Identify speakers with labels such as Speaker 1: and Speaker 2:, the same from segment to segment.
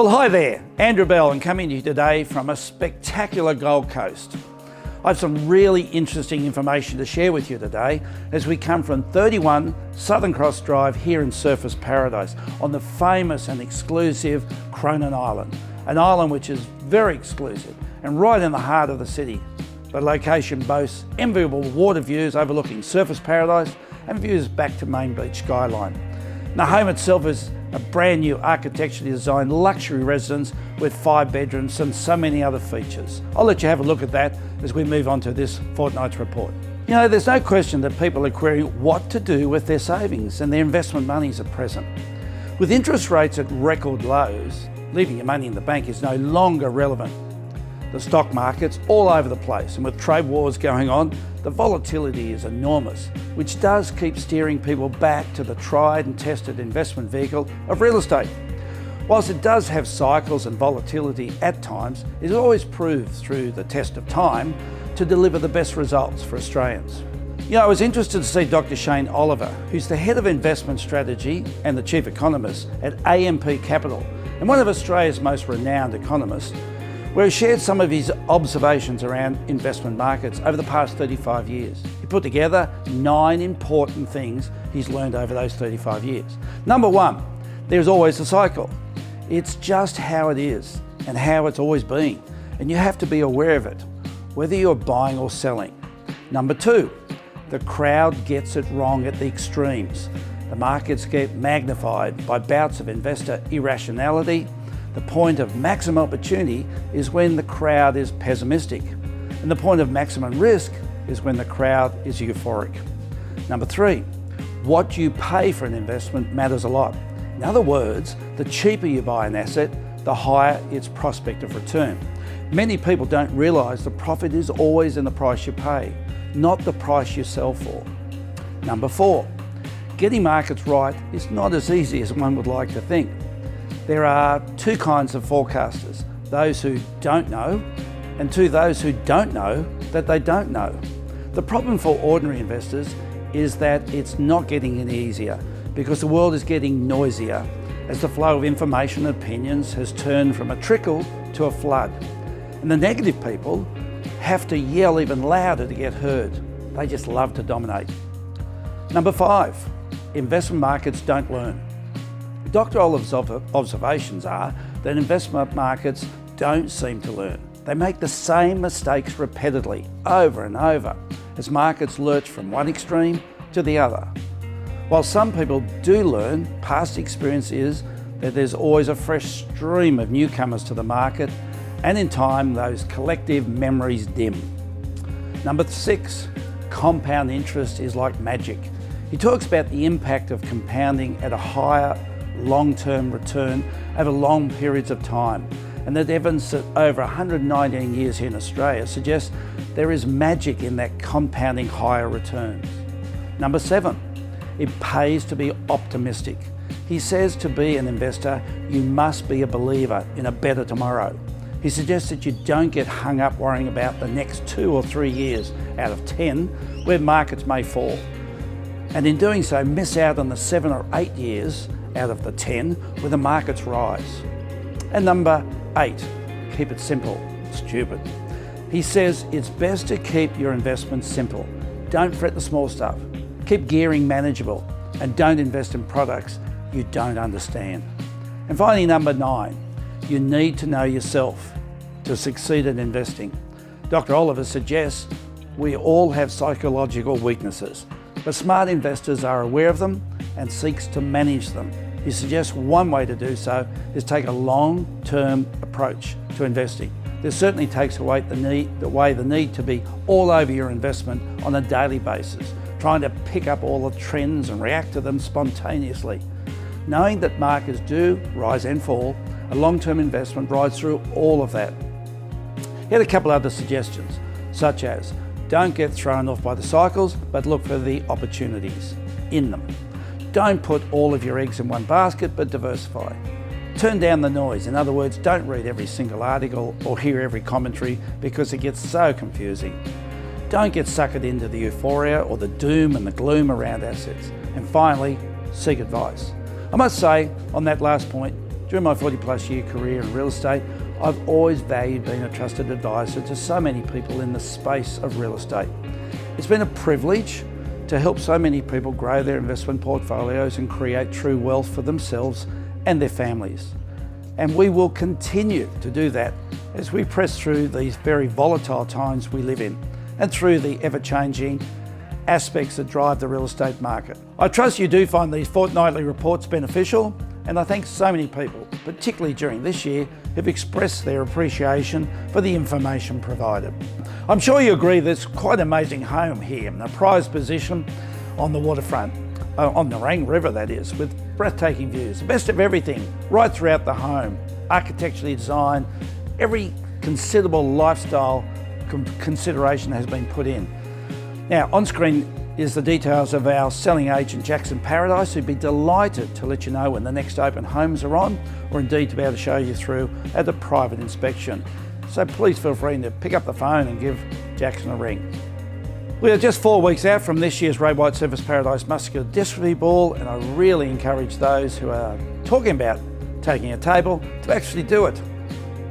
Speaker 1: Well, hi there, Andrew Bell, and coming to you today from a spectacular Gold Coast. I have some really interesting information to share with you today as we come from 31 Southern Cross Drive here in Surfers Paradise on the famous and exclusive Cronin Island, an island which is very exclusive and right in the heart of the city. The location boasts enviable water views overlooking Surfers Paradise and views back to Main Beach skyline. The home itself is a brand new architecturally designed luxury residence with 5 bedrooms and so many other features. I'll let you have a look at that as we move on to this fortnight's report. You know, there's no question that people are querying what to do with their savings and their investment monies at present. With interest rates at record lows, leaving your money in the bank is no longer relevant. The stock market's all over the place, and with trade wars going on, the volatility is enormous, which does keep steering people back to the tried and tested investment vehicle of real estate. Whilst it does have cycles and volatility at times, it always proves through the test of time to deliver the best results for Australians. You know, I was interested to see Dr. Shane Oliver, who's the head of investment strategy and the chief economist at AMP Capital, and one of Australia's most renowned economists, where he shared some of his observations around investment markets over the past 35 years. He put together 9 important things he's learned over those 35 years. Number 1, there's always a cycle. It's just how it is and how it's always been, and you have to be aware of it, whether you're buying or selling. Number 2, the crowd gets it wrong at the extremes. The markets get magnified by bouts of investor irrationality. The point of maximum opportunity is when the crowd is pessimistic, and the point of maximum risk is when the crowd is euphoric. Number 3, what you pay for an investment matters a lot. In other words, the cheaper you buy an asset, the higher its prospect of return. Many people don't realise the profit is always in the price you pay, not the price you sell for. Number 4, getting markets right is not as easy as one would like to think. There are 2 kinds of forecasters, those who don't know, and those who don't know that they don't know. The problem for ordinary investors is that it's not getting any easier because the world is getting noisier as the flow of information and opinions has turned from a trickle to a flood. And the negative people have to yell even louder to get heard. They just love to dominate. Number 5, investment markets don't learn. Dr. Oliver's observations are that investment markets don't seem to learn. They make the same mistakes repeatedly, over and over, as markets lurch from one extreme to the other. While some people do learn, past experience is that there's always a fresh stream of newcomers to the market, and in time, those collective memories dim. Number 6, compound interest is like magic. He talks about the impact of compounding at a higher long-term return over long periods of time, and that evidence that over 119 years here in Australia suggests there is magic in that compounding higher returns. Number 7, it pays to be optimistic. He says to be an investor, you must be a believer in a better tomorrow. He suggests that you don't get hung up worrying about the next 2 or 3 years out of 10 where markets may fall, and in doing so miss out on the 7 or 8 years out of the 10 where the markets rise. And number 8, keep it simple, stupid. He says it's best to keep your investments simple. Don't fret the small stuff. Keep gearing manageable and don't invest in products you don't understand. And finally, number 9, you need to know yourself to succeed in investing. Dr. Oliver suggests we all have psychological weaknesses, but smart investors are aware of them and seeks to manage them. He suggests one way to do so is take a long-term approach to investing. This certainly takes away the need to be all over your investment on a daily basis, trying to pick up all the trends and react to them spontaneously. Knowing that markets do rise and fall, a long-term investment rides through all of that. He had a couple other suggestions, such as don't get thrown off by the cycles, but look for the opportunities in them. Don't put all of your eggs in one basket, but diversify. Turn down the noise. In other words, don't read every single article or hear every commentary because it gets so confusing. Don't get suckered into the euphoria or the doom and the gloom around assets. And finally, seek advice. I must say, on that last point, During my 40+ year career in real estate, I've always valued being a trusted advisor to so many people in the space of real estate. It's been a privilege to help so many people grow their investment portfolios and create true wealth for themselves and their families. And we will continue to do that as we press through these very volatile times we live in and through the ever-changing aspects that drive the real estate market. I trust you do find these fortnightly reports beneficial, and I thank so many people, particularly during this year, who've expressed their appreciation for the information provided. I'm sure you agree that it's quite an amazing home here, in a prized position on the waterfront, on the Rang River that is, with breathtaking views, the best of everything right throughout the home, architecturally designed, every considerable lifestyle consideration has been put in. Now, on screen is the details of our selling agent Jackson Paradise, who'd be delighted to let you know when the next open homes are on, or indeed to be able to show you through at the private inspection. So please feel free to pick up the phone and give Jackson a ring. We are just 4 weeks out from this year's Ray White Surfers Paradise Muscular Dystrophy Ball, and I really encourage those who are talking about taking a table to actually do it.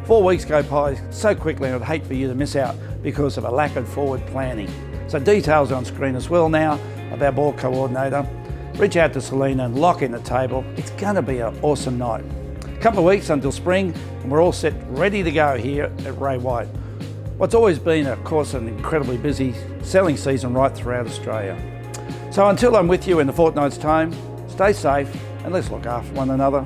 Speaker 1: 4 weeks go by so quickly, and I'd hate for you to miss out because of a lack of forward planning. So details are on screen as well now of our ball coordinator. Reach out to Selena and lock in the table. It's going to be an awesome night. A couple of weeks until spring, and we're all set, ready to go here at Ray White. What's always been, of course, an incredibly busy selling season right throughout Australia. So until I'm with you in a fortnight's time, stay safe and let's look after one another.